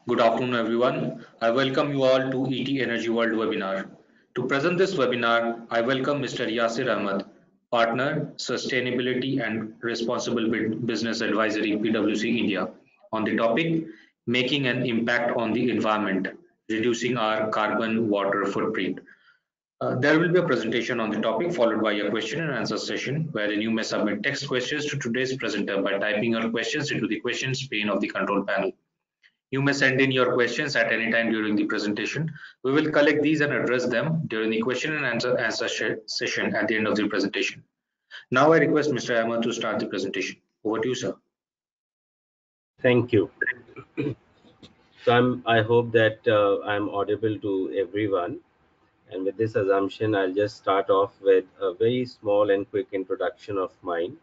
Good afternoon, everyone. I welcome you all to ET Energy World webinar. To present this webinar, I welcome Mr. Yasir Ahmed, Partner, Sustainability and Responsible Business Advisory, PwC India, on the topic Making an Impact on the Environment, Reducing Our Carbon Water Footprint. There will be a presentation on the topic followed by a question and answer session wherein you may submit text questions to today's presenter by typing your questions into the questions pane of the control panel. You may send in your questions at any time during the presentation. We will collect these and address them during the question and answer session at the end of the presentation. Now I request Mr. Ahmed to start the presentation. Over to you, sir. Thank you. So I hope that I'm audible to everyone. And with this assumption, I'll just start off with a very small and quick introduction of mine.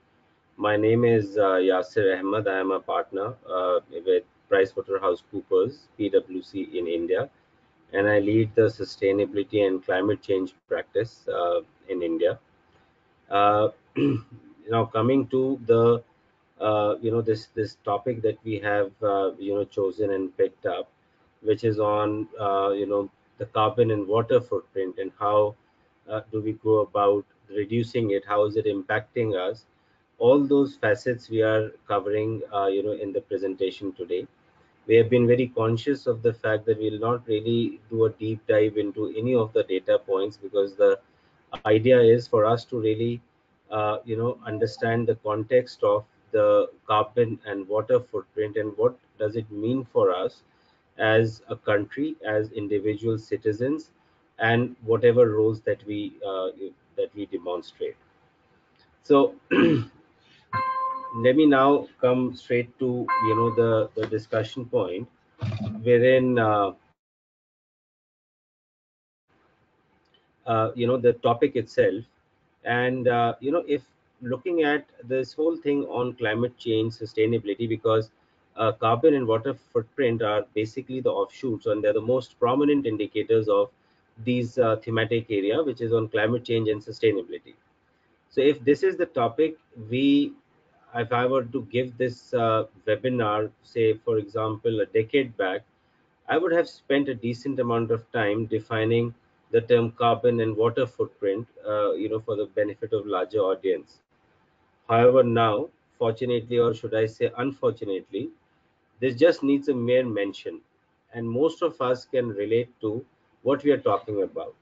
My name is Yasir Ahmed. I am a partner with PricewaterhouseCoopers, PwC in India, and I lead the sustainability and climate change practice in India. Now, coming to the this topic that we have chosen and picked up, which is on the carbon and water footprint, and how do we go about reducing it, how is it impacting us. All those facets we are covering in the presentation today. We have been very conscious of the fact that we will not really do a deep dive into any of the data points, because the idea is for us to really understand the context of the carbon and water footprint, and what does it mean for us as a country, as individual citizens, and whatever roles that we demonstrate. So let me now come straight to the discussion point, wherein the topic itself. And if looking at this whole thing on climate change sustainability, because carbon and water footprint are basically the offshoots, and they're the most prominent indicators of these thematic area, which is on climate change and sustainability. So if this is the topic, if I were to give this webinar, say for example a decade back, I would have spent a decent amount of time defining the term carbon and water footprint, for the benefit of larger audience. However, now, fortunately, or should I say unfortunately, this just needs a mere mention, and most of us can relate to what we are talking about.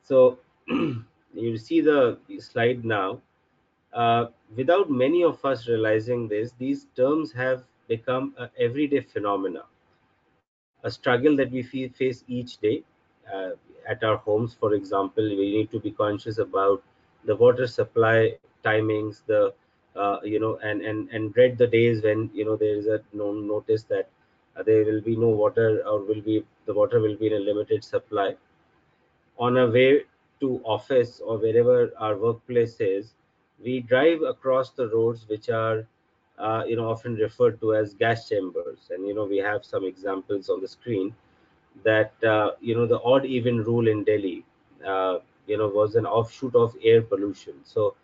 So you see the slide now. Without many of us realizing this, these terms have become an everyday phenomena, a struggle that we face each day. At our homes, for example, we need to be conscious about the water supply timings, the and dread the days when there is a notice that there will be no water, or the water will be in a limited supply. On our way to office or wherever our workplace is, we drive across the roads which are often referred to as gas chambers, and we have some examples on the screen that the odd even rule in Delhi was an offshoot of air pollution. So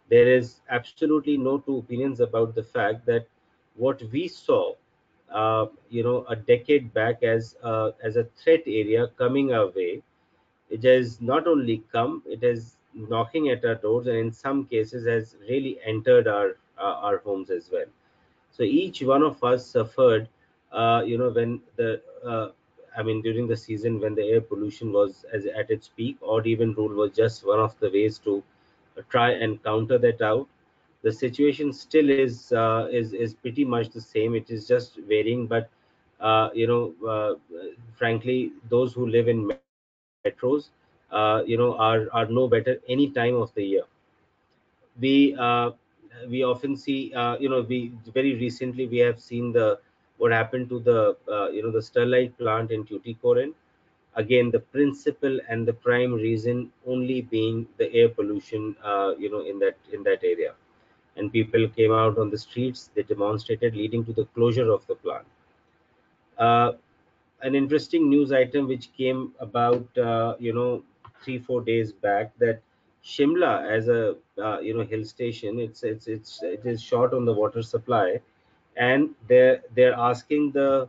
there is absolutely no two opinions about the fact that what we saw a decade back as a threat area coming our way, it has not only come, it is knocking at our doors, and in some cases has really entered our homes as well. So each one of us suffered when during the season when the air pollution was at its peak. Odd even rule was just one of the ways to try and counter that out. The situation still is pretty much the same. It is just varying, but frankly, those who live in metros are no better any time of the year. We uh, we often see we very recently we have seen the what happened to the the Sterlite plant in Tuticorin. Again, the principal and the prime reason only being the air pollution in that area, and people came out on the streets, they demonstrated, leading to the closure of the plant. uh, an interesting news item which came about 3-4 days back, that Shimla as a hill station, it is short on the water supply, and they're asking the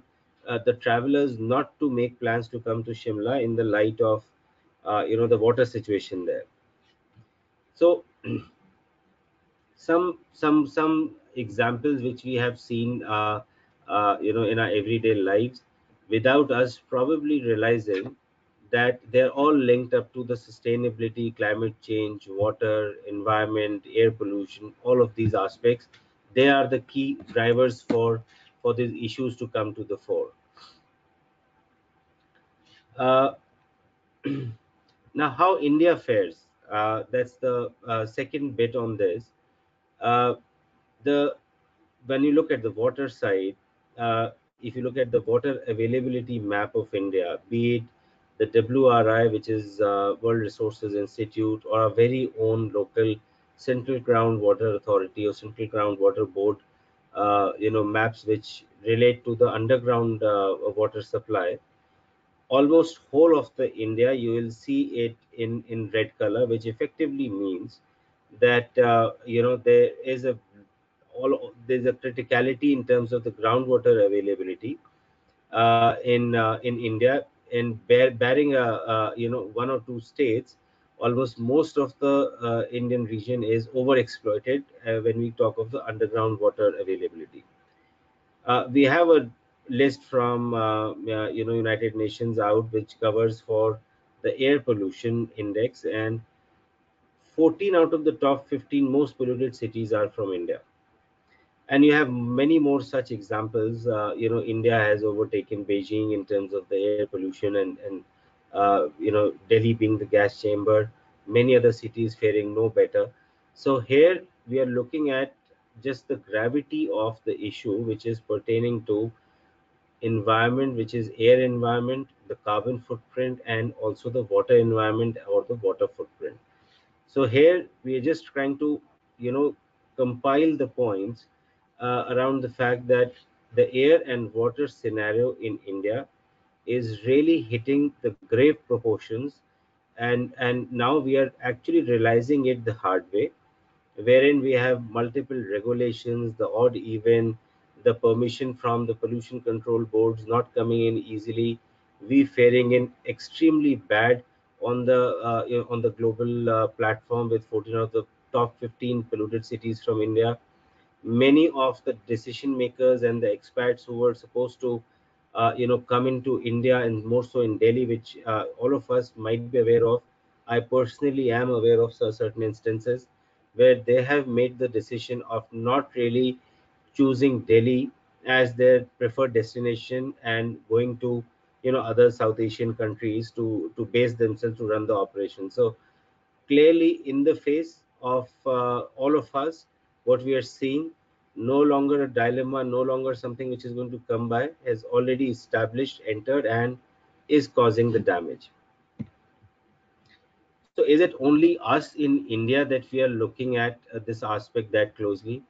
travelers not to make plans to come to Shimla in the light of the water situation there. So some examples which we have seen in our everyday lives without us probably realizing that they're all linked up to the sustainability, climate change, water, environment, air pollution, all of these aspects. They are the key drivers for these issues to come to the fore. uh, Now, how India fares, that's the second bit on this. uh, the When you look at the water side, if you look at the water availability map of India, be it the WRI, which is World Resources Institute, or a very own local Central Groundwater Authority or Central Groundwater Board, maps which relate to the underground water supply, almost whole of the India, you will see it in red color, which effectively means that there is there's a criticality in terms of the groundwater availability in India, and barring one or two states, almost most of the Indian region is overexploited when we talk of the underground water availability. We have a list from United Nations out, which covers for the air pollution index, and 14 out of the top 15 most polluted cities are from India. And you have many more such examples. India has overtaken Beijing in terms of the air pollution, and Delhi being the gas chamber, many other cities faring no better. So here we are looking at just the gravity of the issue, which is pertaining to environment, which is air environment, the carbon footprint, and also the water environment or the water footprint. So here we are just trying to, compile the points around the fact that the air and water scenario in India is really hitting the grave proportions, and now we are actually realizing it the hard way, wherein we have multiple regulations, the odd even, the permission from the pollution control boards not coming in easily, we faring in extremely bad on the global platform with 14 of the top 15 polluted cities from India. Many of the decision makers and the expats who were supposed to come into India, and more so in Delhi, which all of us might be aware of. I personally am aware of certain instances where they have made the decision of not really choosing Delhi as their preferred destination and going to other South Asian countries to base themselves to run the operation. So clearly in the face of all of us, what we are seeing, no longer a dilemma, no longer something which is going to come by, has already established, entered, and is causing the damage. So is it only us in India that we are looking at this aspect that closely?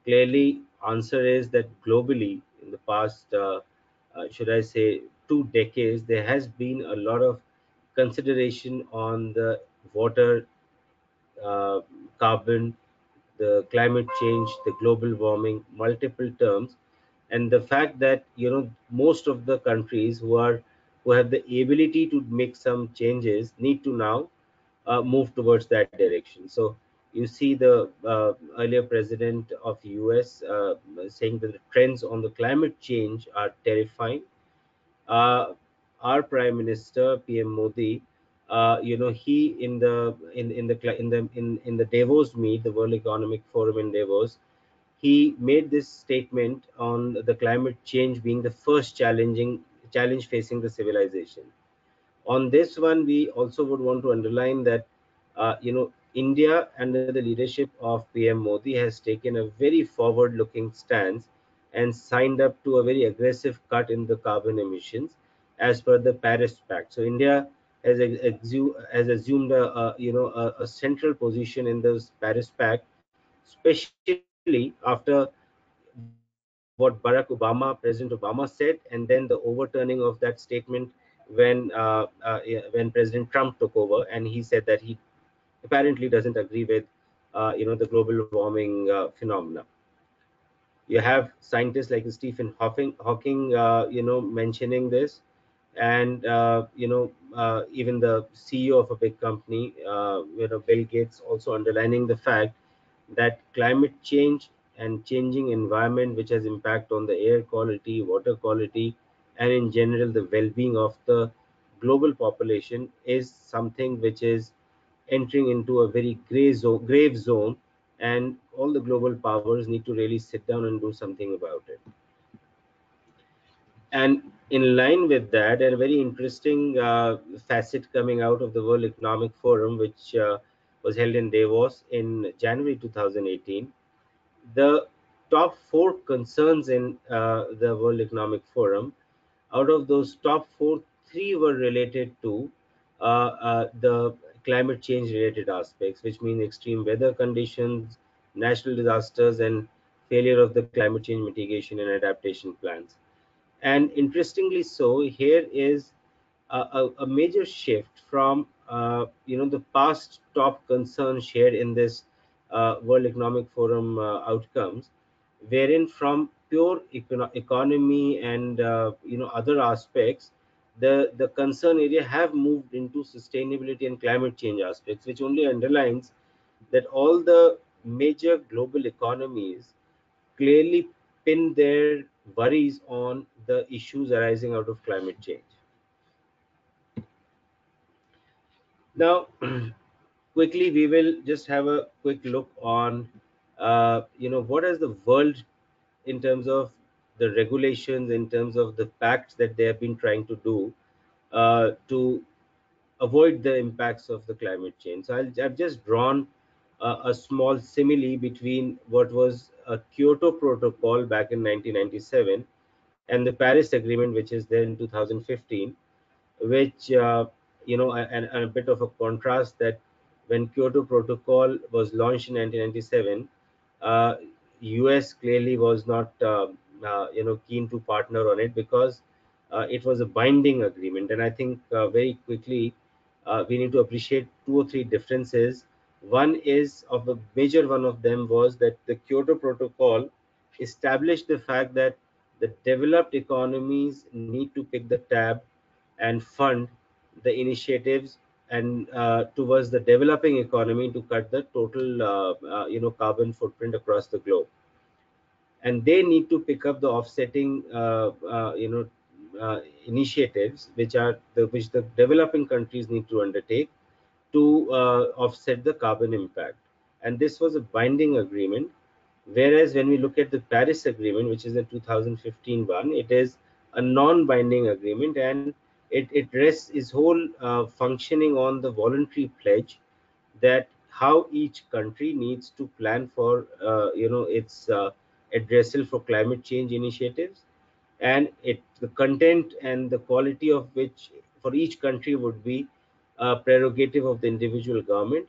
Clearly, answer is that globally, in the past, should I say, 2 decades, there has been a lot of consideration on the water, uh, carbon, the climate change, the global warming, multiple terms, and the fact that most of the countries who have the ability to make some changes need to now move towards that direction. So you see the earlier president of US saying that the trends on the climate change are terrifying. uh, our Prime Minister PM Modi, he in the Davos meet, the World Economic Forum in Davos, he made this statement on the climate change being the first challenge facing the civilization. On this one, we also would want to underline that India, under the leadership of PM Modi, has taken a very forward looking stance and signed up to a very aggressive cut in the carbon emissions as per the Paris Pact. So India has assumed a central position in this Paris Pact, especially after what President Obama said, and then the overturning of that statement when President Trump took over, and he said that he apparently doesn't agree with the global warming phenomena. You have scientists like Stephen Hawking, mentioning this, and even the CEO of a big company, Bill Gates, also underlining the fact that climate change and changing environment, which has impact on the air quality, water quality, and in general the well-being of the global population, is something which is entering into a very grave zone, and all the global powers need to really sit down and do something about it. And in line with that, and a very interesting facet coming out of the World Economic Forum, which was held in Davos in January 2018, the top four concerns in the World Economic Forum, out of those top four, three were related to the climate change related aspects, which mean extreme weather conditions, natural disasters, and failure of the climate change mitigation and adaptation plans. And interestingly so, here is a major shift from the past top concerns shared in this World Economic Forum outcomes, wherein from pure economy and other aspects, the concern area have moved into sustainability and climate change aspects, which only underlines that all the major global economies clearly pin their worries on the issues arising out of climate change. Now, quickly, we will just have a quick look on, what has the world, in terms of the regulations, in terms of the pacts that they have been trying to do to avoid the impacts of the climate change. So I've just drawn a small simile between what was a Kyoto Protocol back in 1997 and the Paris Agreement, which is there in 2015, which and a bit of a contrast, that when Kyoto Protocol was launched in 1997, US clearly was not keen to partner on it, because it was a binding agreement. And I think very quickly we need to appreciate two or three differences. One is, of the major one of them, was that the Kyoto Protocol established the fact that the developed economies need to pick the tab and fund the initiatives and towards the developing economy to cut the total carbon footprint across the globe, and they need to pick up the offsetting initiatives, which the developing countries need to undertake to offset the carbon impact. And this was a binding agreement. Whereas when we look at the Paris Agreement, which is the 2015 one, it is a non-binding agreement, and it rests its whole functioning on the voluntary pledge that how each country needs to plan for its addressal for climate change initiatives, and the content and the quality of which for each country would be a prerogative of the individual government,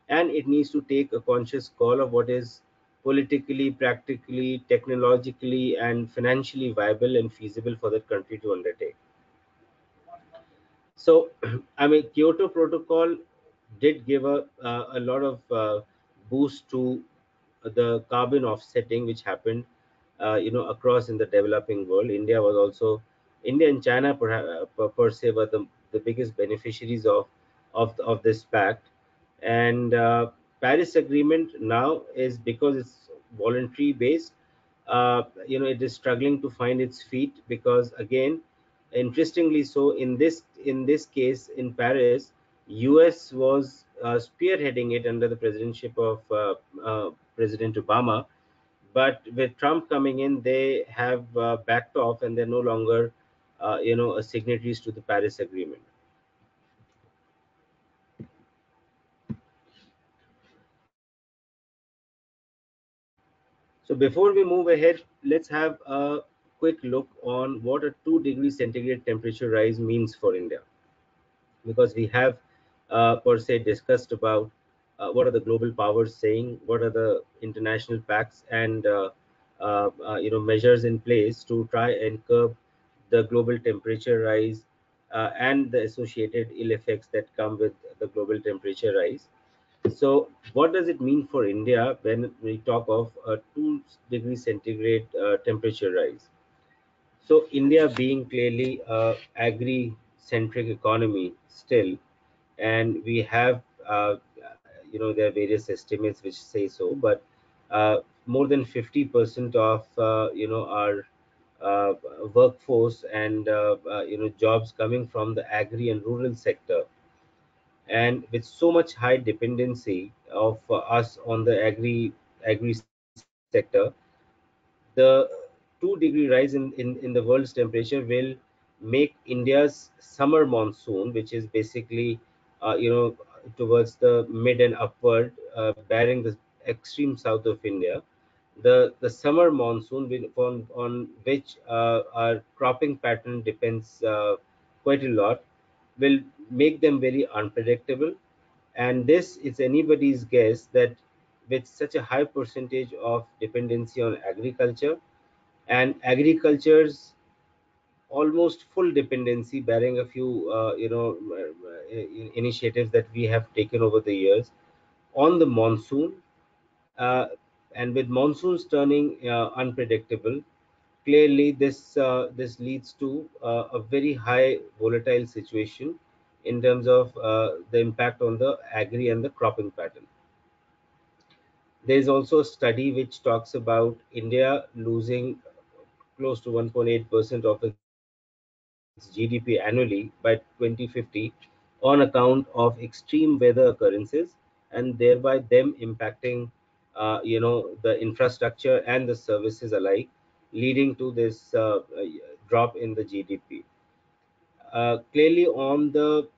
and it needs to take a conscious call of what is politically, practically, technologically, and financially viable and feasible for that country to undertake. So, I mean, Kyoto Protocol did give a lot of boost to the carbon offsetting, which happened, across in the developing world. India and China, perhaps, per se, were the biggest beneficiaries of this pact. And Paris Agreement now is, because it's voluntary based, it is struggling to find its feet, because again, interestingly so, in this case in Paris, US was spearheading it under the presidency of President Obama, but with Trump coming in, they have backed off, and they're no longer signatories to the Paris Agreement. So before we move ahead, let's have a quick look on what a 2 degree centigrade temperature rise means for India, because we have per se discussed about what are the global powers saying, what are the international pacts and measures in place to try and curb the global temperature rise and the associated ill effects that come with the global temperature rise. So, what does it mean for India when we talk of a 2 degree centigrade temperature rise? So, India being clearly a agri-centric economy still, and we have, there are various estimates which say so, but more than 50% of our uh, workforce and jobs coming from the agri and rural sector, and with so much high dependency of us on the agri sector, the 2 degree rise in the world's temperature will make India's summer monsoon, which is basically towards the mid and upward, bearing the extreme south of India, the summer monsoon on which our cropping pattern depends quite a lot, will make them very unpredictable. And this is anybody's guess that with such a high percentage of dependency on agriculture, and agriculture's almost full dependency, barring a few initiatives that we have taken over the years on the monsoon, uh, and with monsoons turning unpredictable, clearly this leads to a very high volatile situation in terms of the impact on the agri and the cropping pattern. There is also a study which talks about India losing close to 1.8% of its GDP annually by 2050 on account of extreme weather occurrences, and thereby them impacting the infrastructure and the services alike, leading to this drop in the GDP. Clearly on the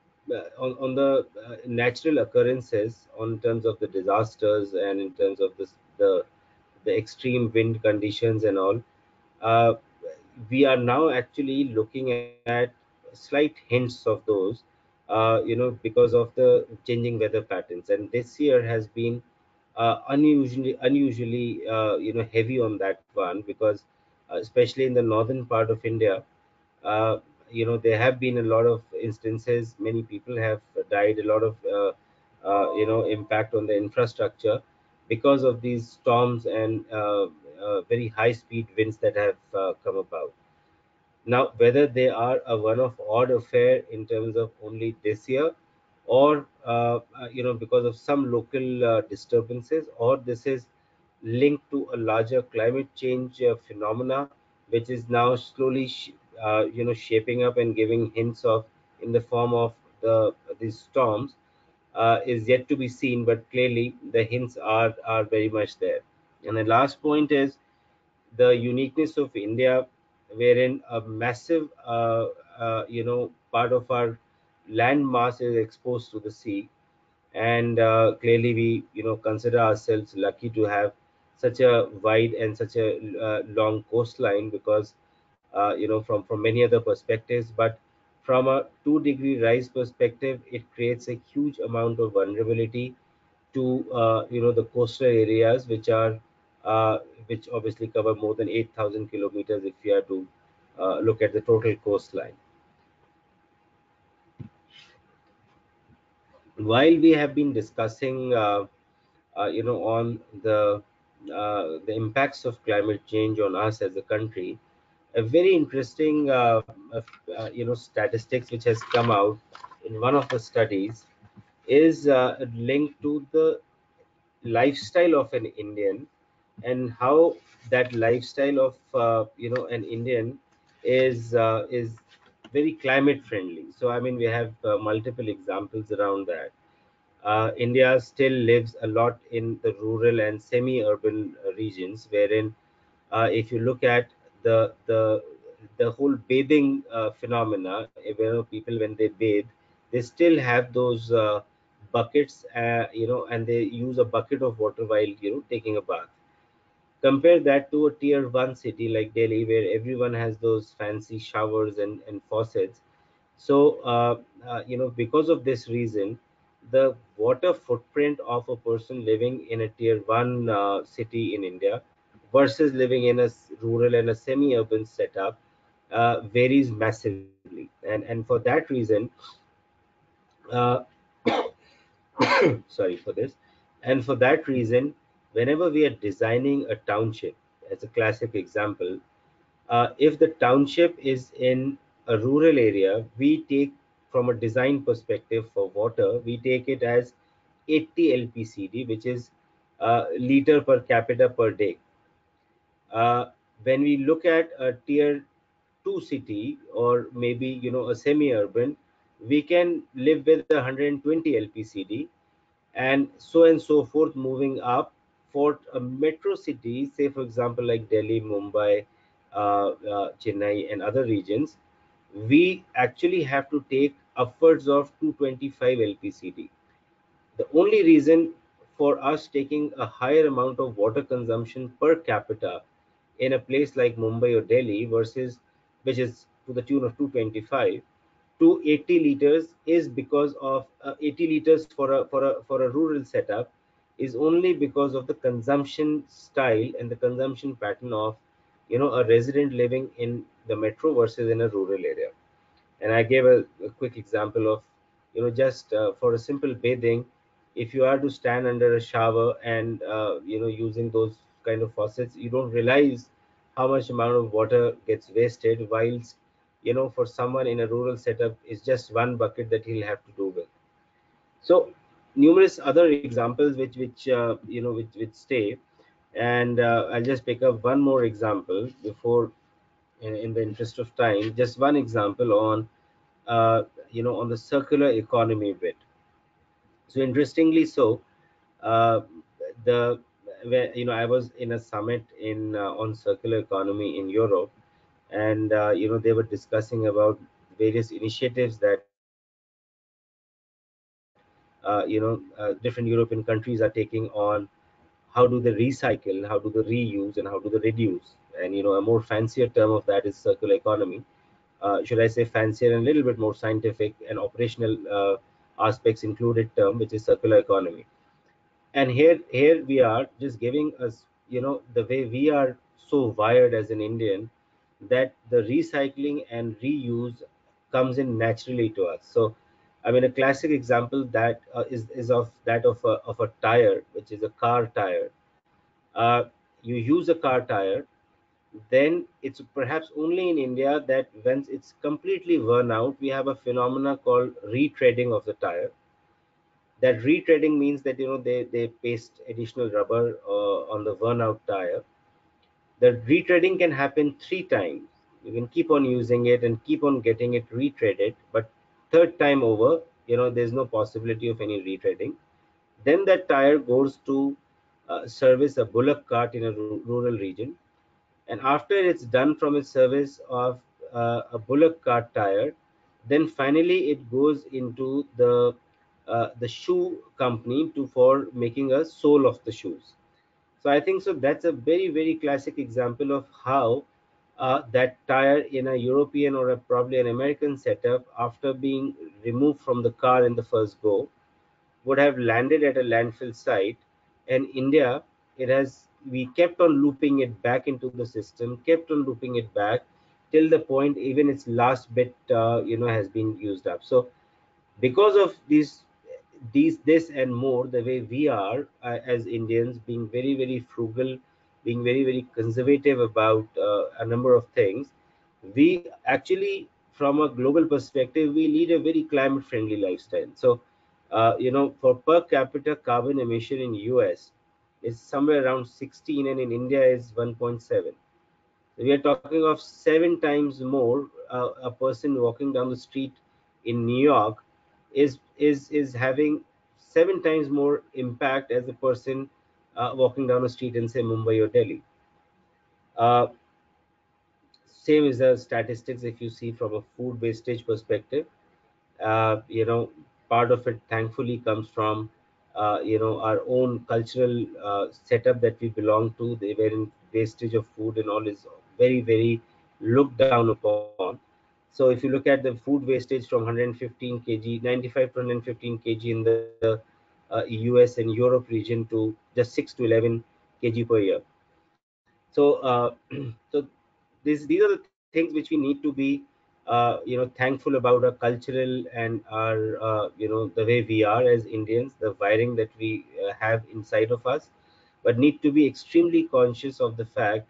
natural occurrences, on terms of the disasters and in terms of the extreme wind conditions and all, uh, we are now actually looking at slight hints of those, because of the changing weather patterns. And this year has been unusually heavy on that one, because especially in the northern part of India, uh, there have been a lot of instances, many people have died, a lot of impact on the infrastructure because of these storms and very high speed winds that have come about. Now, whether they are a one-off odd affair in terms of only this year, or because of some local disturbances, or this is linked to a larger climate change phenomena, which is now slowly, shaping up and giving hints of in the form of these storms, is yet to be seen. But clearly, the hints are very much there. And the last point is the uniqueness of India, wherein a massive, part of our land mass is exposed to the sea, and clearly we, consider ourselves lucky to have such a wide and such a long coastline, because, from many other perspectives, but from a 2 degree rise perspective, it creates a huge amount of vulnerability to the coastal areas, uh, which obviously cover more than 8,000 kilometers if we are to look at the total coastline. While we have been discussing on the impacts of climate change on us as a country, a very interesting statistics which has come out in one of the studies is linked to the lifestyle of an Indian, and how that lifestyle of an Indian is very climate friendly. So I mean, we have multiple examples around that. India still lives a lot in the rural and semi-urban regions, wherein if you look at the whole bathing phenomena, people when they bathe, they still have those buckets, and they use a bucket of water while taking a bath. Compare that to a tier one city like Delhi, where everyone has those fancy showers and faucets. So, because of this reason, the water footprint of a person living in a tier one city in India versus living in a rural and a semi-urban setup varies massively. And for that reason, uh, sorry for this. And for that reason, whenever we are designing a township, as a classic example, if the township is in a rural area, we take, from a design perspective for water, we take it as 80 LPCD, which is liter per capita per day. Uh, when we look at a tier 2 city, or maybe a semi-urban, we can live with 120 LPCD, and so forth, moving up. For a metro city, say for example like Delhi, Mumbai, Chennai, and other regions, we actually have to take upwards of 225 LPCD. The only reason for us taking a higher amount of water consumption per capita in a place like Mumbai or Delhi versus, which is to the tune of 225 to 80 liters, is because of 80 liters for a rural setup, is only because of the consumption style and the consumption pattern of a resident living in the metro versus in a rural area. And I gave a quick example of, just for a simple bathing, if you are to stand under a shower and using those kind of faucets, you don't realize how much amount of water gets wasted, whilst for someone in a rural setup, it's just one bucket that he'll have to do with. So numerous other examples which stay. And I'll just pick up one more example before, in the interest of time, just one example on on the circular economy bit. So interestingly, uh, the where, I was in a summit in on circular economy in Europe, and they were discussing about various initiatives that different European countries are taking on how do they recycle, how do they reuse, and how do they reduce. And a more fancier term of that is circular economy. Should I say fancier and a little bit more scientific and operational aspects included term, which is circular economy. And here we are just giving us, the way we are so wired as an Indian, that the recycling and reuse comes in naturally to us. So I mean, a classic example that is of that of a tire, which is a car tire. You use a car tire, then it's perhaps only in India that once it's completely worn out, we have a phenomena called retreading of the tire. That retreading means that they paste additional rubber on the worn out tire. The retreading can happen 3 times. You can keep on using it and keep on getting it retreaded, but third time over, there's no possibility of any retreading. Then that tire goes to service a bullock cart in a rural region, and after it's done from its service of a bullock cart tire, then finally it goes into the shoe company to for making a sole of the shoes. So I think so that's a very very classic example of how that tire in a European or probably an American setup, after being removed from the car in the first go, would have landed at a landfill site. And India, it has we kept on looping it back into the system, kept on looping it back till the point even its last bit has been used up. So because of these this and more, the way we are as Indians, being very very frugal, being very very conservative about a number of things, we actually, from a global perspective, we lead a very climate friendly lifestyle. So for per capita carbon emission in US is somewhere around 16, and in India is 1.7. We are talking of 7 times more. A person walking down the street in New York is having 7 times more impact as a person walking down the street in, say, Mumbai or Delhi. Uh, Same is the statistics if you see from a food wastage perspective. uh, you know Part of it thankfully comes from our own cultural setup that we belong to, they wherein wastage of food and all is very very looked down upon. So if you look at the food wastage from 115 kg, 95 to 115 kg in the US and Europe region, to just 6 to 11 kg per year. So so these are the things which we need to be thankful about our cultural and our the way we are as Indians, the wiring that we have inside of us, but need to be extremely conscious of the fact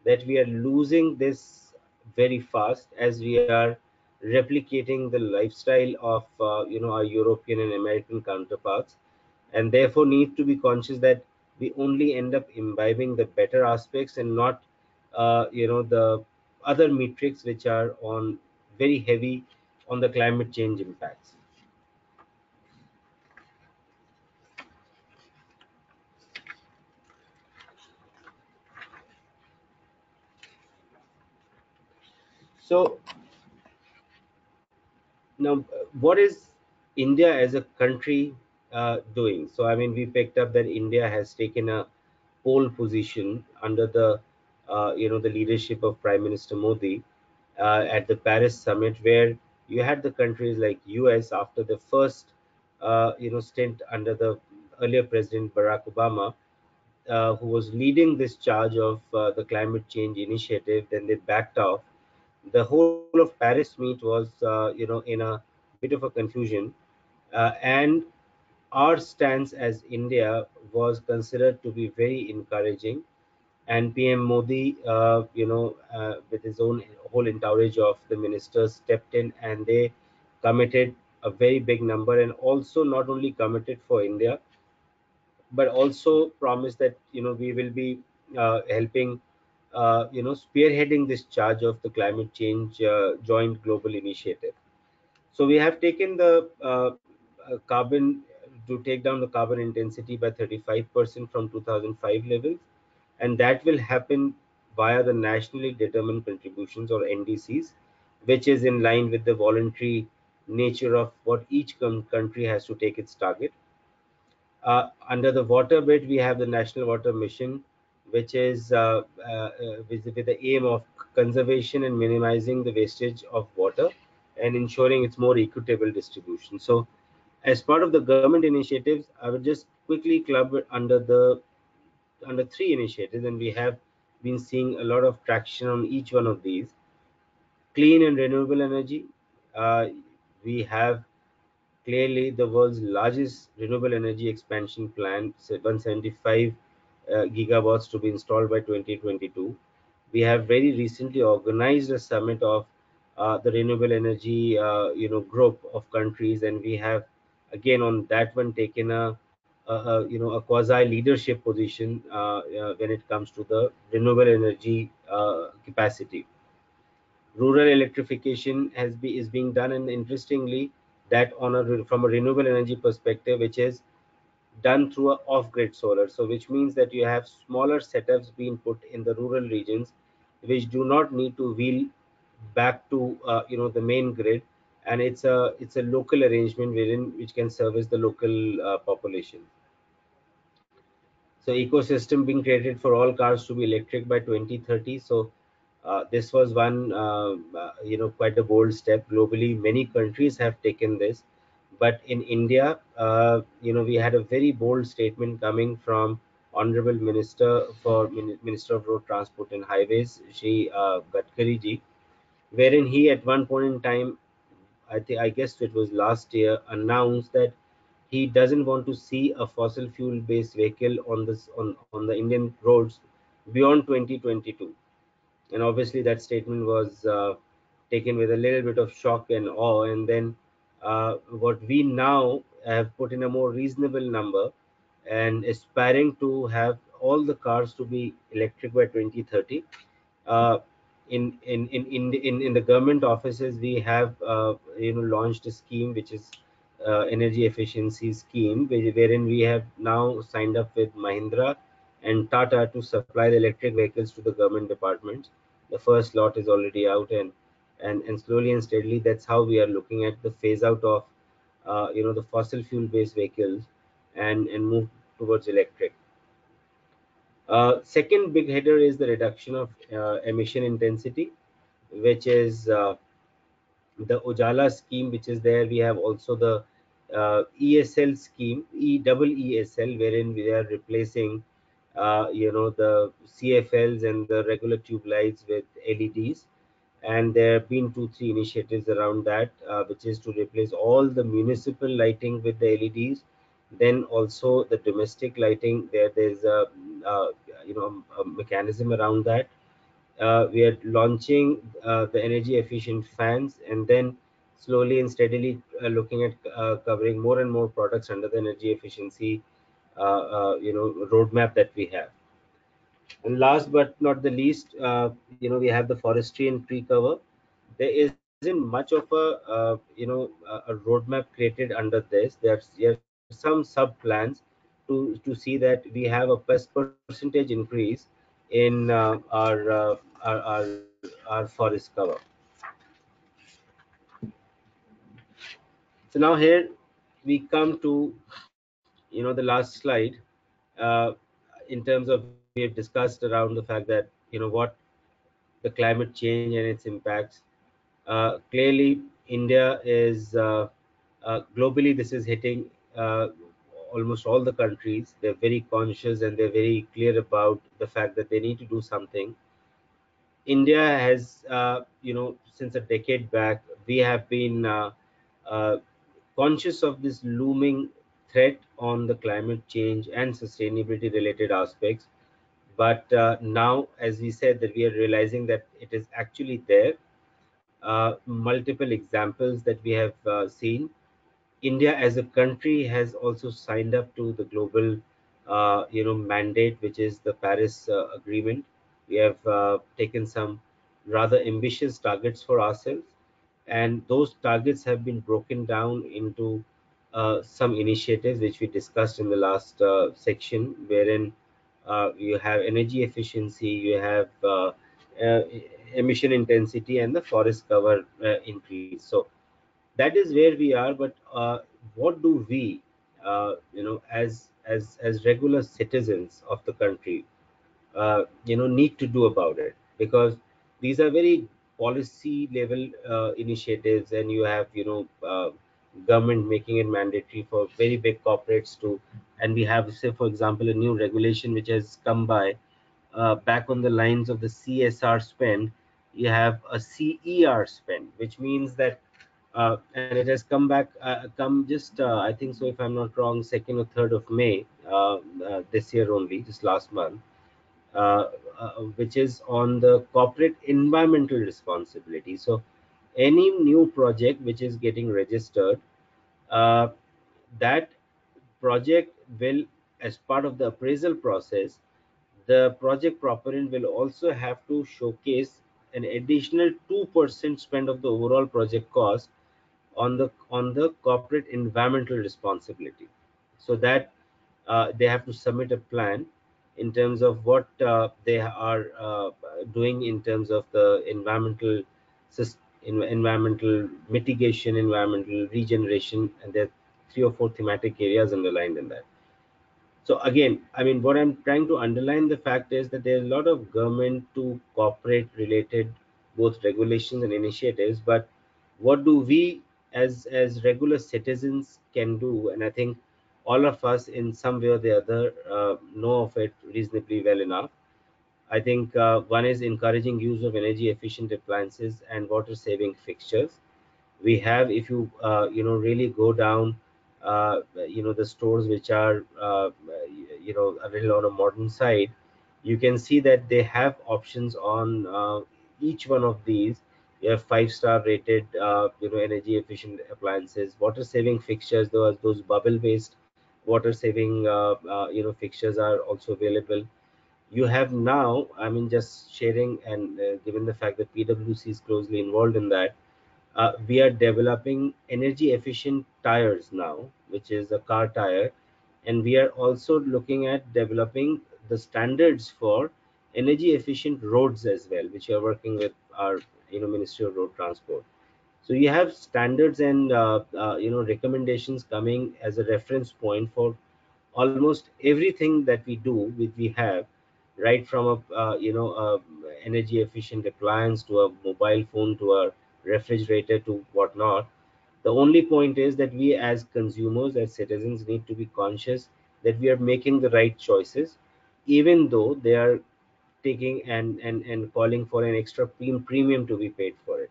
that we are losing this very fast as we are replicating the lifestyle of our European and American counterparts, and therefore need to be conscious that we only end up imbibing the better aspects and not the other metrics which are on very heavy on the climate change impacts. So now, what is India as a country doing? So, I mean, we picked up that India has taken a pole position under the leadership of Prime Minister Modi at the Paris summit, where you had the countries like US after the first stint under the earlier President Barack Obama, who was leading this charge of the climate change initiative. Then they backed off. The whole of Paris meet was, in a bit of a confusion, and our stance as India was considered to be very encouraging. And PM Modi, with his own whole entourage of the ministers, stepped in and they committed a very big number, and also not only committed for India, but also promised that we will be helping spearheading this charge of the climate change joint global initiative. So we have taken the carbon to take down the carbon intensity by 35% from 2005 levels, and that will happen via the nationally determined contributions, or NDCs, which is in line with the voluntary nature of what each country has to take its target. Under the water bit, we have the National Water Mission, which is with the aim of conservation and minimizing the wastage of water and ensuring its more equitable distribution. So, as part of the government initiatives, I would just quickly club it under three initiatives, and we have been seeing a lot of traction on each one of these. Clean and renewable energy. Uh, we have clearly the world's largest renewable energy expansion plan, 175 gigawatts to be installed by 2022. We have very recently organized a summit of the renewable energy group of countries, and we have again on that one taken a quasi leadership position when it comes to the renewable energy capacity. Rural electrification is being done, and interestingly, that from a renewable energy perspective, which is done through a off-grid solar. So, which means that you have smaller setups being put in the rural regions, which do not need to wheel back to the main grid, and it's a local arrangement wherein which can service the local population. So ecosystem being created for all cars to be electric by 2030. So this was one quite a bold step globally. Many countries have taken this, but in India, we had a very bold statement coming from Honorable Minister of Road Transport and Highways, Shri Gadkari ji, wherein he at one point in time, I guess it was last year, announced that he doesn't want to see a fossil fuel based vehicle on the Indian roads beyond 2022. And obviously that statement was taken with a little bit of shock and awe. And then what we now have put in a more reasonable number and aspiring to have all the cars to be electric by 2030. uh, in the government offices, we have launched a scheme which is energy efficiency scheme, wherein we have now signed up with Mahindra and Tata to supply the electric vehicles to the government departments. The first lot is already out, and slowly and steadily, that's how we are looking at the phase out of the fossil fuel based vehicles and move towards electric. Second big header is the reduction of emission intensity, which is the Ujala scheme, which is there. We have also the ESL scheme, ESL, wherein we are replacing, the CFLs and the regular tube lights with LEDs. and there have been 2 3 initiatives around that, which is to replace all the municipal lighting with the LEDs. Then also the domestic lighting, there's uh, a mechanism around that. We are launching the energy efficient fans, and then slowly and steadily looking at covering more and more products under the energy efficiency roadmap that we have. And last but not the least, we have the forestry and tree cover. There isn't much of a roadmap created under this. There's some sub plans to see that we have a percentage increase in our forest cover. So now here we come to the last slide. uh, in terms of, we have discussed around the fact that what the climate change and its impacts. Clearly, India is globally, this is hitting uh, almost all the countries. They're very conscious and they're very clear about the fact that they need to do something. India has, since a decade back, we have been uh, conscious of this looming threat on the climate change and sustainability related aspects. But now, as we said, that we are realizing that it is actually there. Multiple examples that we have seen. India as a country has also signed up to the global, mandate, which is the Paris Agreement. We have taken some rather ambitious targets for ourselves, and those targets have been broken down into some initiatives which we discussed in the last section, wherein you have energy efficiency, you have uh, emission intensity, and the forest cover increase. So that is where we are. But what do we, as regular citizens of the country, need to do about it? Because these are very policy level initiatives, and you have government making it mandatory for very big corporates to. And we have, say for example, a new regulation which has come by, back on the lines of the CSR spend. You have a CER spend, which means that, and it has come back, come just, I think so, if I'm not wrong, 2nd or 3rd of May, this year only, just last month, uh, which is on the corporate environmental responsibility. So, any new project which is getting registered, uh, that project will, as part of the appraisal process, the project proponent will also have to showcase an additional 2% spend of the overall project cost on the corporate environmental responsibility. So that they have to submit a plan in terms of what they are doing in terms of the environmental mitigation, environmental regeneration, and there are 3 or 4 thematic areas underlined in that. So again, I mean, what I'm trying to underline the fact is that there's a lot of government to corporate related both regulations and initiatives. But what do we as regular citizens can do? And I think all of us in some way or the other know of it reasonably well enough. I think one is encouraging use of energy efficient appliances and water saving fixtures. We have, if you really go down the stores which are a little on a modern side, you can see that they have options on each one of these. You have 5-star rated energy efficient appliances, water saving fixtures. Those bubble based water saving fixtures are also available. You have now, I mean, just sharing, and given the fact that PwC is closely involved in that, we are developing energy efficient tires now, which is a car tire. And we are also looking at developing the standards for energy efficient roads as well, which we are working with our Ministry of Road Transport. So you have standards and recommendations coming as a reference point for almost everything that we do. We have, right from a energy efficient appliance to a mobile phone to a refrigerator to whatnot. The only point is that we as consumers, as citizens, need to be conscious that we are making the right choices, even though they are taking and calling for an extra premium to be paid for it.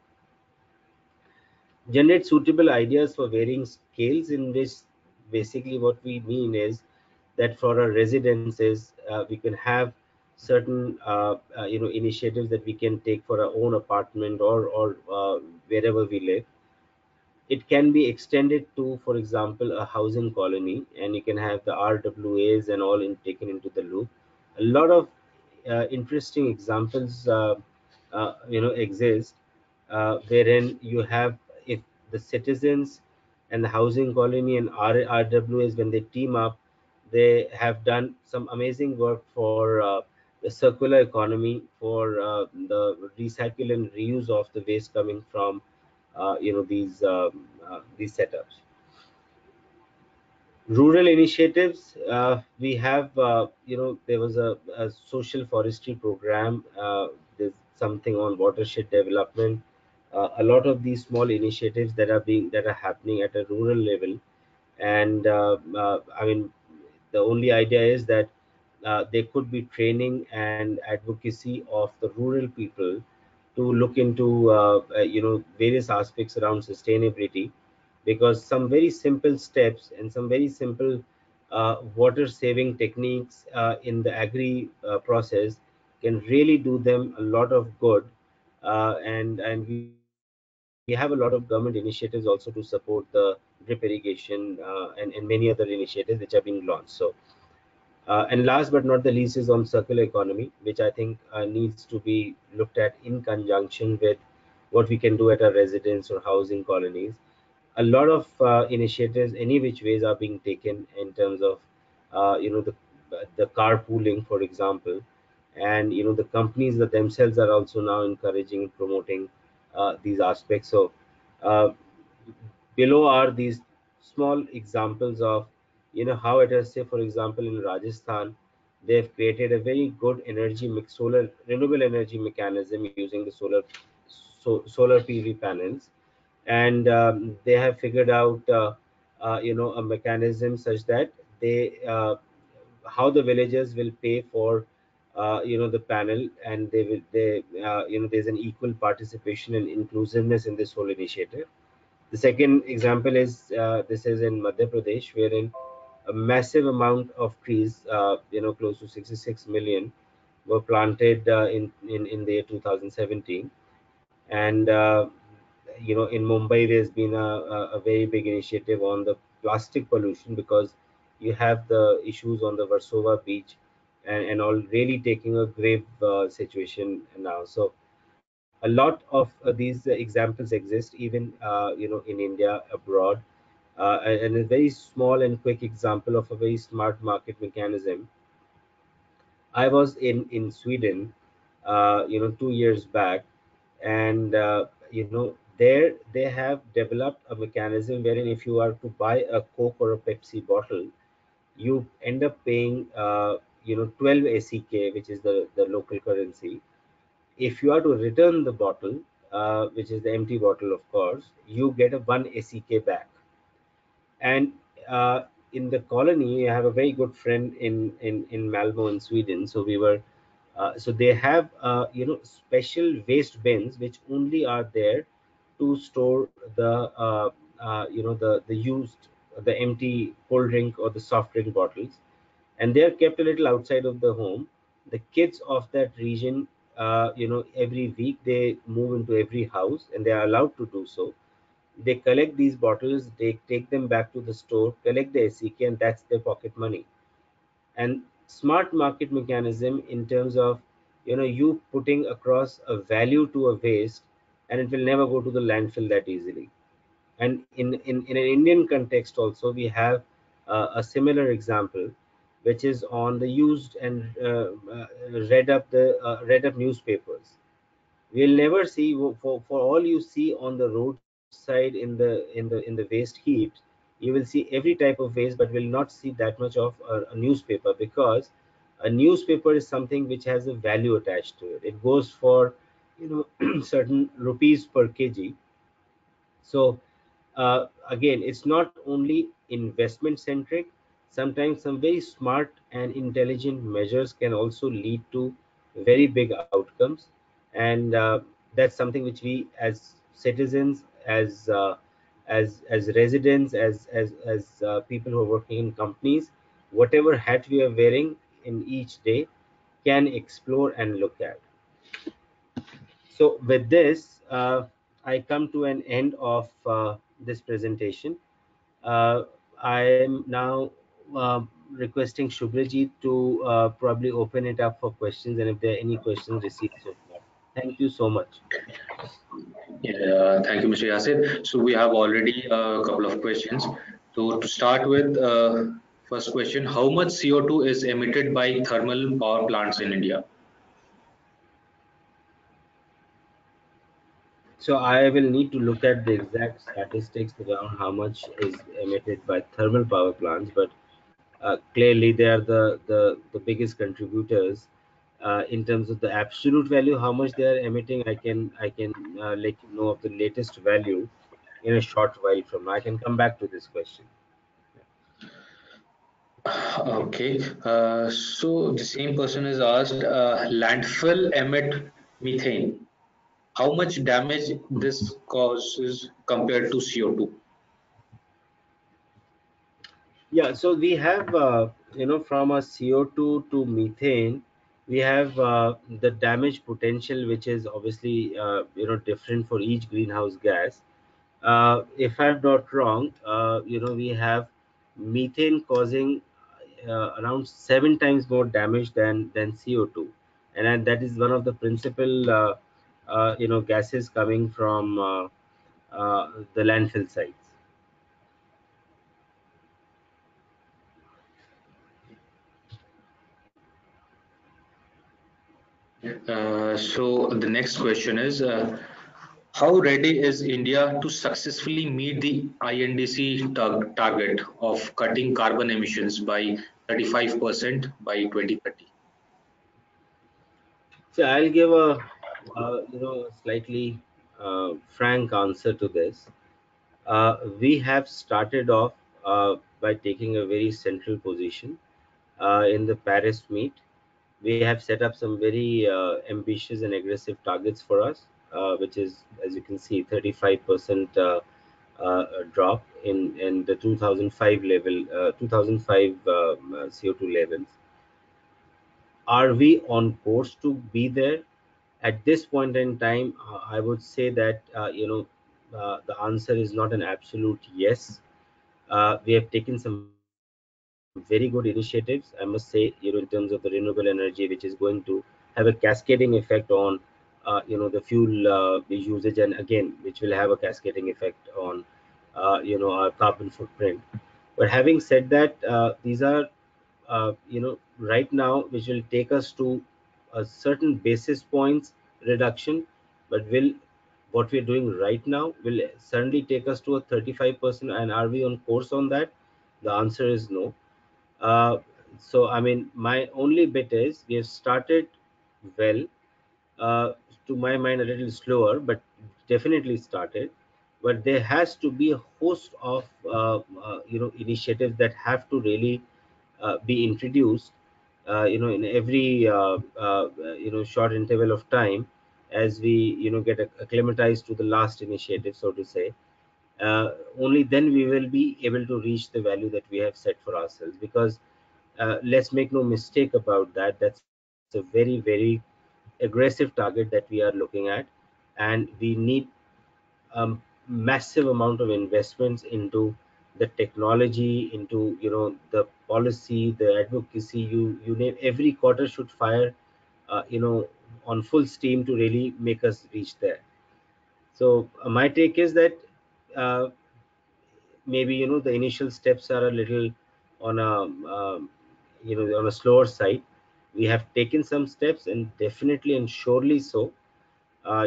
Generate suitable ideas for varying scales, in which basically what we mean is that for our residences we can have certain initiatives that we can take for our own apartment or wherever we live. It can be extended to, for example, a housing colony, and you can have the RWAs and all taken into the loop. A lot of interesting examples, exist, wherein you have, if the citizens and the housing colony and RWAs, when they team up, they have done some amazing work for the circular economy, for the recycle and reuse of the waste coming from these setups. Rural initiatives, we have, there was a social forestry program. There's something on watershed development. A lot of these small initiatives that are happening at a rural level, and I mean, the only idea is that there could be training and advocacy of the rural people to look into various aspects around sustainability, because some very simple steps and some very simple water saving techniques in the agri process can really do them a lot of good. And we have a lot of government initiatives also to support the drip irrigation and many other initiatives which are being launched. So and last but not the least is on circular economy, which I think needs to be looked at in conjunction with what we can do at our residence or housing colonies. A lot of initiatives, any which ways, are being taken in terms of the carpooling, for example, and the companies that themselves are also now encouraging and promoting these aspects. So uh, below are these small examples of how it is. Say, for example, in Rajasthan, they've created a very good energy mix, solar renewable energy mechanism using the solar PV panels, and they have figured out a mechanism such that they how the villagers will pay for the panel, and there's an equal participation and inclusiveness in this whole initiative. The second example is, this is in Madhya Pradesh, wherein a massive amount of trees, close to 66 million, were planted in the year 2017. And in Mumbai, there's been a very big initiative on the plastic pollution, because you have the issues on the Versova beach, and all really taking a grave situation now. So a lot of these examples exist even in India, abroad. And a very small and quick example of a very smart market mechanism. I was in Sweden, 2 years back, and there they have developed a mechanism wherein if you are to buy a Coke or a Pepsi bottle, you end up paying 12 SEK, which is the local currency. If you are to return the bottle, which is the empty bottle, of course, you get a 1 SEK back. And in the colony, I have a very good friend in Malmo in Sweden. So we were, so they have special waste bins which only are there to store the used, the empty cold drink or the soft drink bottles, and they are kept a little outside of the home. The kids of that region, every week they move into every house, and they are allowed to do so. They collect these bottles, they take them back to the store, collect the SEK, and that's their pocket money. And smart market mechanism in terms of you putting across a value to a waste, and it will never go to the landfill that easily. And in an Indian context also, we have a similar example, which is on the used and read up newspapers. We'll never see, for all you see on the roadside, in the waste heaps, you will see every type of waste, but will not see that much of a newspaper, because a newspaper is something which has a value attached to it. It goes for certain rupees per kg. So again, it's not only investment centric. Sometimes some very smart and intelligent measures can also lead to very big outcomes. And that's something which we as citizens, as residents, as people who are working in companies, whatever hat we are wearing in each day, can explore and look at. So with this, I come to an end of this presentation. uh, I am now requesting Shubhrajit to probably open it up for questions, and if there are any questions received so far. Thank you so much. Yeah, thank you, Mr. Yasir. So we have already a couple of questions. So to start with, first question: how much CO2 is emitted by thermal power plants in India? So I will need to look at the exact statistics around how much is emitted by thermal power plants, but clearly they are the biggest contributors. In terms of the absolute value, how much they are emitting, I can let you know of the latest value in a short while from now. I can come back to this question. Okay, so the same person is asked: landfill emit methane. How much damage this causes compared to CO2? Yeah, so we have, from a CO2 to methane, we have the damage potential, which is obviously, different for each greenhouse gas. If I'm not wrong, we have methane causing around 7 times more damage than CO2, and that is one of the principal, gases coming from the landfill sites. So the next question is: how ready is India to successfully meet the INDC target of cutting carbon emissions by 35% by 2030? So I'll give a, slightly frank answer to this. We have started off by taking a very central position in the Paris meet. We have set up some very ambitious and aggressive targets for us, which is, as you can see, 35% drop in the 2005 level, 2005 CO2 levels. Are we on course to be there? At this point in time, I would say that the answer is not an absolute yes. We have taken some very good initiatives, I must say, in terms of the renewable energy, which is going to have a cascading effect on the fuel usage, and again, which will have a cascading effect on our carbon footprint. But having said that, these are right now, which will take us to a certain basis points reduction, but will what we're doing right now will certainly take us to a 35%. And are we on course on that? The answer is no. uh, so I mean, my only bit is we have started well, uh, to my mind a little slower, but definitely started. But there has to be a host of initiatives that have to really be introduced, in every short interval of time, as we get acclimatized to the last initiative, so to say. Only then we will be able to reach the value that we have set for ourselves. Because let's make no mistake about that, that's a very, very aggressive target that we are looking at, and we need a massive amount of investments into the technology, into the policy, the advocacy. You name, every quarter should fire on full steam to really make us reach there. So my take is that uh, maybe the initial steps are a little on a on a slower side. We have taken some steps, and definitely and surely so,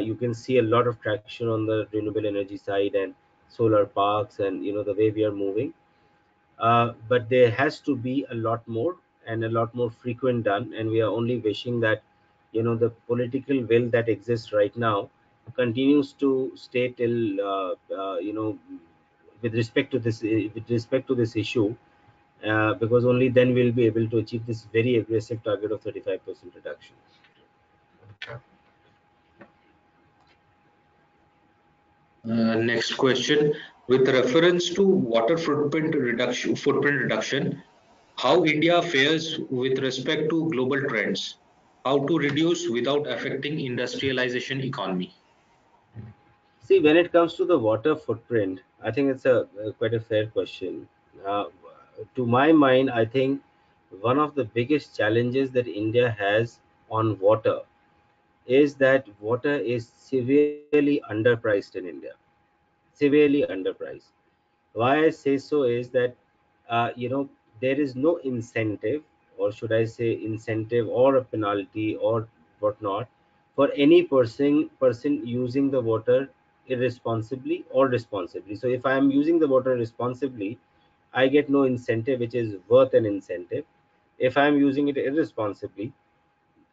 you can see a lot of traction on the renewable energy side and solar parks, and the way we are moving. But there has to be a lot more and a lot more frequent done, and we are only wishing that the political will that exists right now continues to stay till with respect to this issue, because only then we'll be able to achieve this very aggressive target of 35% reduction. Next question. With reference to water footprint reduction, how India fares with respect to global trends, how to reduce without affecting industrialization economy. See, when it comes to the water footprint, I think it's a quite a fair question. Uh, to my mind, I think one of the biggest challenges that India has on water is that water is severely underpriced in India. Severely underpriced. Why I say so is that there is no incentive, or should I say incentive or a penalty or whatnot, for any person using the water irresponsibly or responsibly. So if I am using the water responsibly, I get no incentive which is worth an incentive. If I am using it irresponsibly,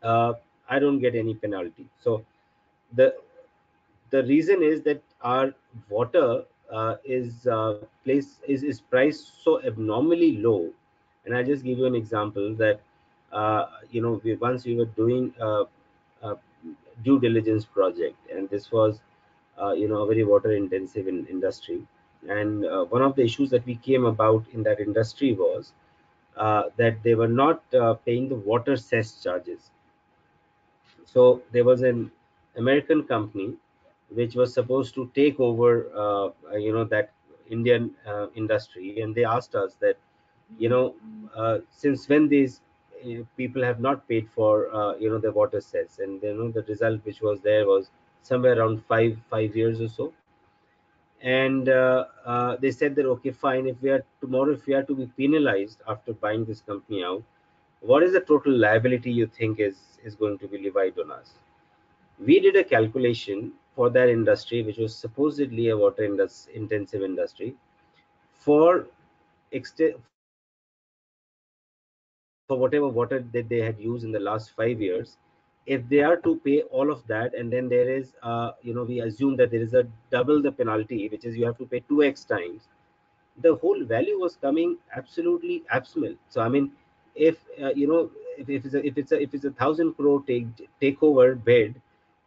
uh, I don't get any penalty. So the the reason is that our water is priced so abnormally low. And I just give you an example that once we were doing a due diligence project, and this was a very water intensive industry. And one of the issues that we came about in that industry was that they were not paying the water cess charges. So there was an American company which was supposed to take over, that Indian industry, and they asked us that, since when these people have not paid for the water sets, and the result which was there was somewhere around five years or so. And they said that, okay, fine, if we are tomorrow, if we are to be penalized after buying this company out, what is the total liability you think is going to be levied on us? We did a calculation for that industry, which was supposedly a intensive industry, for for whatever water that they had used in the last 5 years. If they are to pay all of that, and then there is, we assume that there is a double the penalty, which is you have to pay 2x times. The whole value was coming absolutely abysmal. So I mean, if if it's a 1,000 crore takeover bid,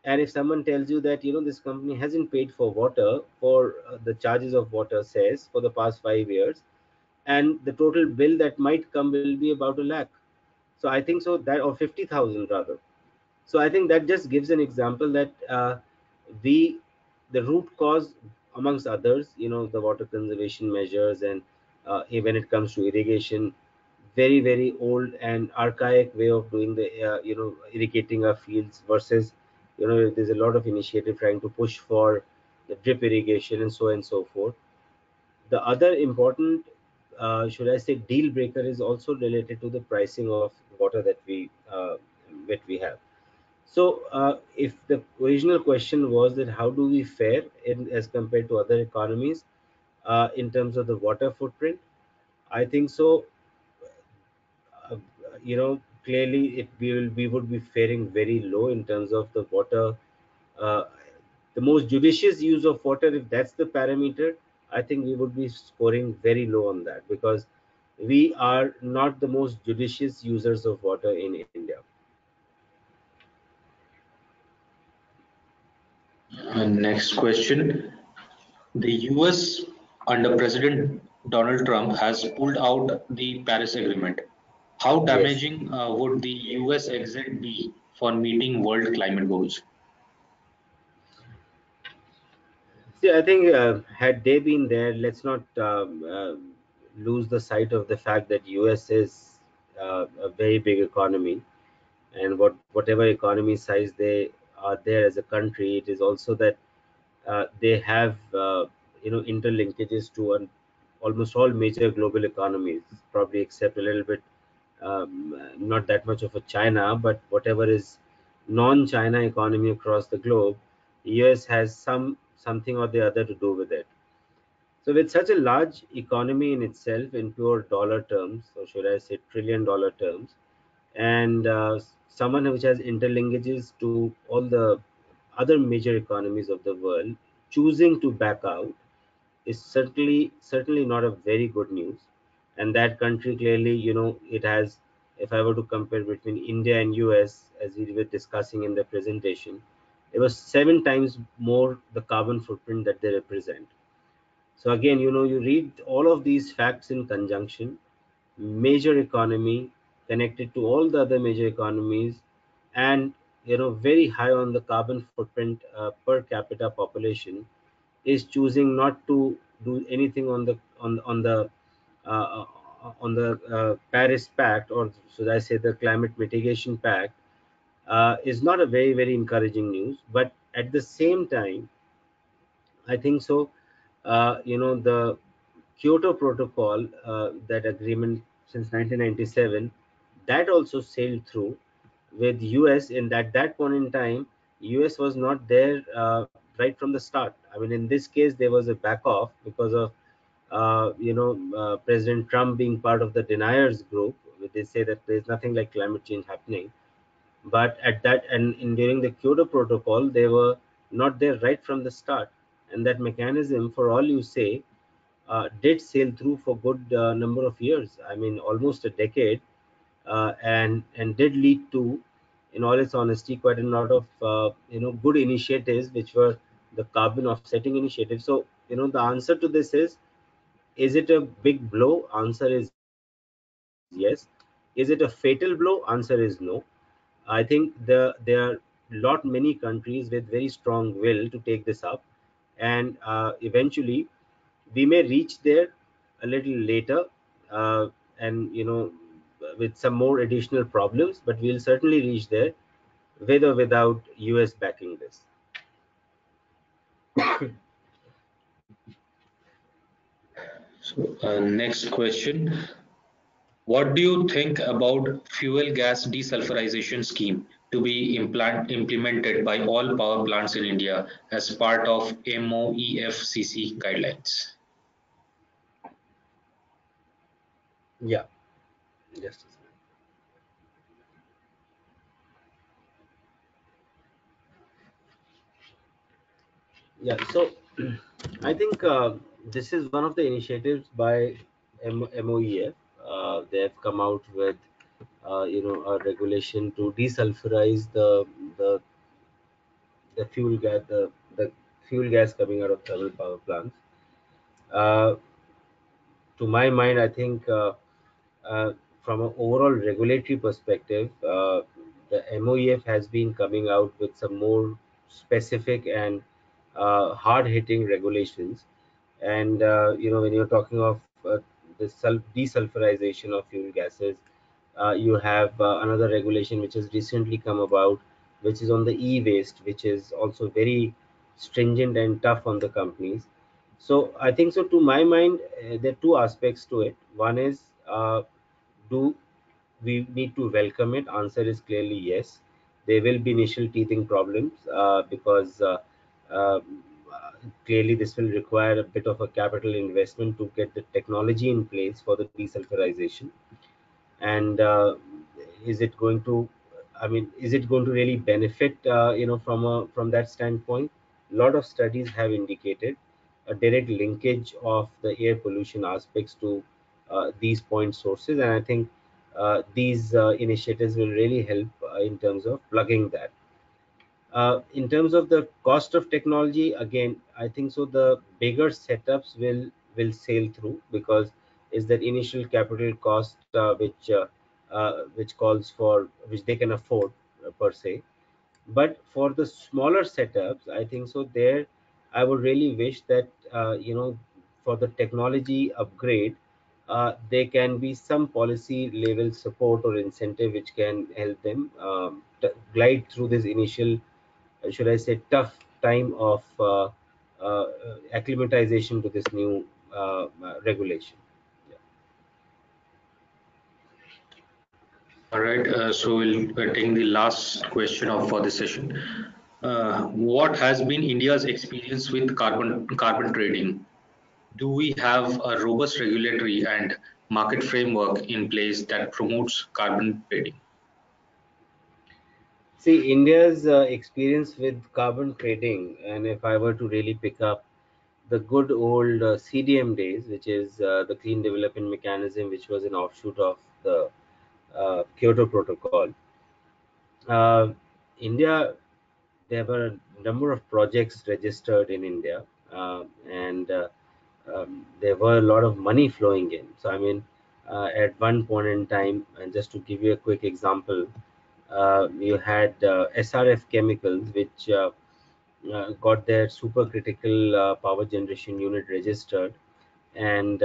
and if someone tells you that this company hasn't paid for water, for the charges of water says for the past 5 years, and the total bill that might come will be about a lakh. So I think so that, or 50,000 rather. So I think that just gives an example that we the root cause, amongst others, the water conservation measures, and when it comes to irrigation, very old and archaic way of doing the irrigating our fields, versus there's a lot of initiative trying to push for the drip irrigation and so on and so forth. The other important, should I say, deal breaker is also related to the pricing of water that we have. So, if the original question was that how do we fare as compared to other economies in terms of the water footprint, I think so. Uh, Clearly, we would be faring very low in terms of the water. Uh, the most judicious use of water, if that's the parameter, I think we would be scoring very low on that, because we are not the most judicious users of water in India. Next question. The US under President Donald Trump has pulled out the Paris Agreement. How Yes. damaging would the US exit be for meeting world climate goals? See, I think had they been there, let's not lose the sight of the fact that US is a very big economy, and whatever economy size they are there as a country, it is also that they have interlinkages to almost all major global economies, probably except a little bit, not that much of a China, but whatever is non-China economy across the globe, US has something or the other to do with it. So with such a large economy in itself, in pure dollar terms, or should I say trillion-dollar terms, and someone which has interlinkages to all the other major economies of the world, choosing to back out is certainly not a very good news. And that country clearly, it has, if I were to compare between India and US, as we were discussing in the presentation, it was 7 times more the carbon footprint that they represent. So again, you read all of these facts in conjunction, major economy connected to all the other major economies, and very high on the carbon footprint per capita population, is choosing not to do anything uh, Paris Pact, or should I say the Climate Mitigation Pact, is not a very very encouraging news. But at the same time, I think so. The Kyoto Protocol, that agreement since 1997, that also sailed through with US. In that point in time, US was not there right from the start. I mean, in this case, there was a back off because of President Trump being part of the deniers group. They say that there's nothing like climate change happening. But at that and during the Kyoto Protocol, they were not there right from the start, and that mechanism, for all you say, did sail through for good number of years. I mean, almost a decade, and did lead to, in all its honesty, quite a lot of good initiatives, which were the carbon offsetting initiatives. So the answer to this is it a big blow? Answer is yes. Is it a fatal blow? Answer is no. I think there are lot many countries with very strong will to take this up, and eventually we may reach there a little later, uh, and with some more additional problems, but we'll certainly reach there with or without US backing this. So, next question. What do you think about fuel gas desulphurization scheme to be implemented by all power plants in India as part of MOEFCC guidelines? Yeah, just a second. Yeah, so I think this is one of the initiatives by MOEF. They have come out with a regulation to desulfurize the the fuel gas coming out of thermal power plants. Uh, to my mind, I think uh, from an overall regulatory perspective, the MOEF has been coming out with some more specific and hard-hitting regulations. And when you're talking of the desulfurization of fuel gases, you have another regulation which has recently come about, which is on the e-waste, which is also very stringent and tough on the companies. So I think so. To my mind, there are two aspects to it. One is, do we need to welcome it? Answer is clearly yes. There will be initial teething problems because uh, clearly this will require a bit of a capital investment to get the technology in place for the desulfurization. And is it going to, I mean, is it going to really benefit from that standpoint? A lot of studies have indicated a direct linkage of the air pollution aspects to these point sources, and I think these initiatives will really help in terms of plugging that. In terms of the cost of technology, again, I think so. The bigger setups will sail through because is that initial capital cost which calls for which they can afford per se. But for the smaller setups, I think so. There, I would really wish that for the technology upgrade, there can be some policy level support or incentive which can help them glide through this initial, should I say, tough time of acclimatization to this new regulation. Yeah. All right, so we'll take the last question of for this session. What has been India's experience with carbon trading? Do we have a robust regulatory and market framework in place that promotes carbon trading? See, India's experience with carbon trading, and if I were to really pick up the good old CDM days, which is the Clean Development Mechanism, which was an offshoot of the Kyoto Protocol, uh, India there were a number of projects registered in India, and there were a lot of money flowing in. So, I mean, at one point in time, and just to give you a quick example, you had SRF Chemicals, which got their supercritical power generation unit registered, and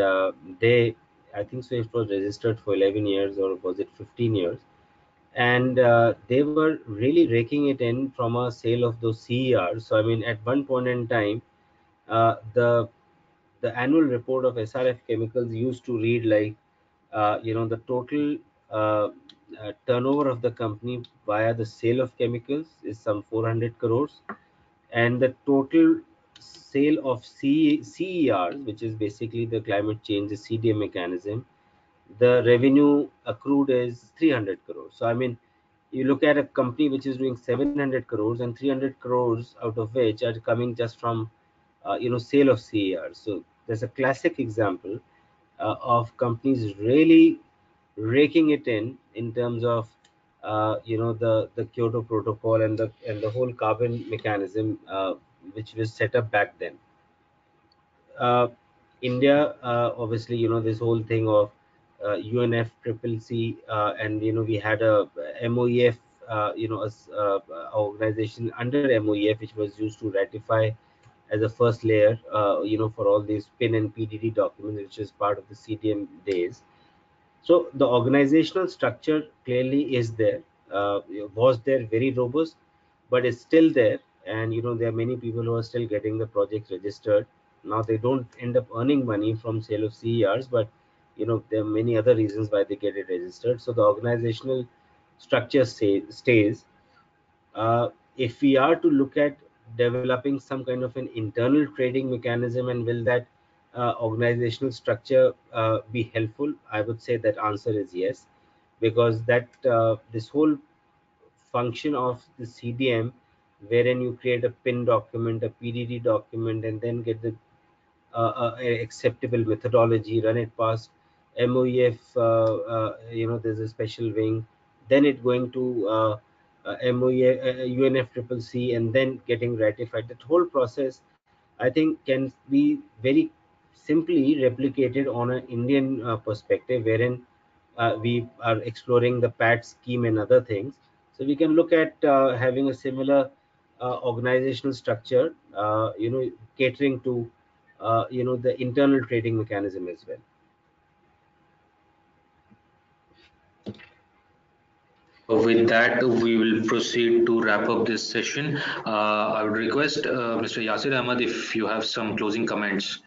they, I think so, it was registered for 11 years, or was it 15 years? And they were really raking it in from a sale of those CERs. So, I mean, at one point in time, the annual report of SRF Chemicals used to read like, the total turnover of the company via the sale of chemicals is some 400 crores, and the total sale of CERs, which is basically the climate change, the CDM mechanism, the revenue accrued is 300 crores. So, I mean, you look at a company which is doing 700 crores, and 300 crores out of which are coming just from sale of CERs. So there's a classic example of companies really raking it in terms of the Kyoto Protocol and the whole carbon mechanism which was set up back then. uh, India, obviously, this whole thing of UNFCCC, and we had a MOEF, organization under MOEF, which was used to ratify as a first layer, for all these PIN and PDD documents, which is part of the CDM days. So the organizational structure clearly is there, was there, very robust, but it's still there. And there are many people who are still getting the projects registered. Now they don't end up earning money from sale of CERs, but there are many other reasons why they get it registered. So the organizational structure stays. If we are to look at developing some kind of an internal trading mechanism, and will that organizational structure be helpful, I would say that answer is yes, because that this whole function of the CDM, wherein you create a PIN document, a PDD document, and then get the acceptable methodology, run it past MOEF. There's a special wing. Then it going to MOEF, UNFCCC, and then getting ratified. That whole process, I think, can be very simply replicated on an Indian perspective, wherein we are exploring the PAT scheme and other things. So we can look at having a similar organizational structure, catering to the internal trading mechanism as well. With that, we will proceed to wrap up this session. I would request Mr. Yasir Ahmad if you have some closing comments.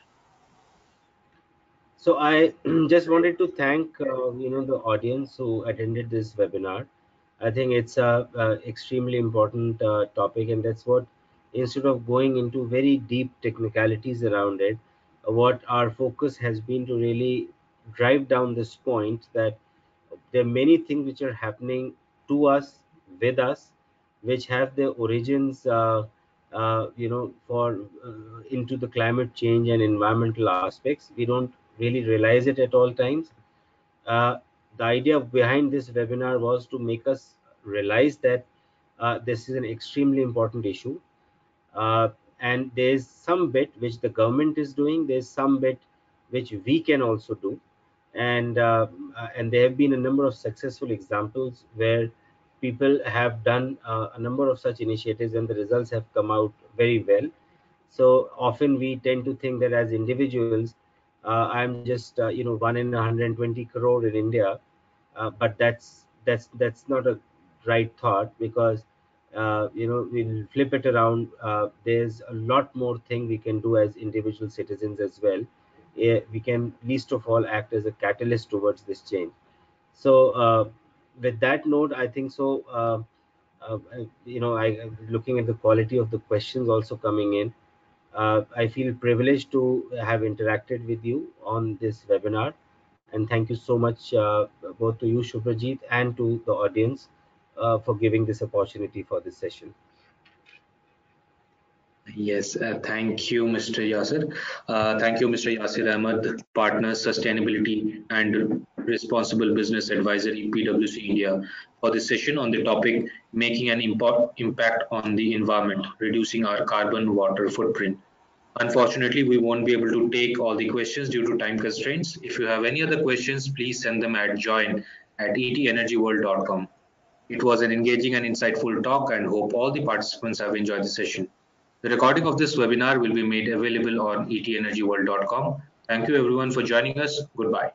So I just wanted to thank the audience who attended this webinar. I think it's a extremely important topic, and that's what, instead of going into very deep technicalities around it, what our focus has been to really drive down this point that there are many things which are happening to us, with us, which have their origins, for into the climate change and environmental aspects. We don't really realize it at all times. uh, the idea behind this webinar was to make us realize that this is an extremely important issue, uh, and there's some bit which the government is doing, there's some bit which we can also do. And there have been a number of successful examples where people have done a number of such initiatives, and the results have come out very well. So often we tend to think that as individuals, I'm just one in 120 crore in India, but that's not a right thought, because we'll flip it around. There's a lot more thing we can do as individual citizens as well. We can least of all act as a catalyst towards this change. So with that note, I think so. Looking at the quality of the questions also coming in, I feel privileged to have interacted with you on this webinar, and thank you so much, both to you, Shubhrajit, and to the audience for giving this opportunity for this session. Yes, thank you, Mr. Yasir. Thank you, Mr. Yasir Ahmed, Partner Sustainability and Responsible Business Advisory, PwC India, for this session on the topic making an impact on the environment, reducing our carbon water footprint. Unfortunately, we won't be able to take all the questions due to time constraints. If you have any other questions, please send them at join@etenergyworld.com. It was an engaging and insightful talk and hope all the participants have enjoyed the session. The recording of this webinar will be made available on etenergyworld.com. Thank you everyone for joining us. Goodbye.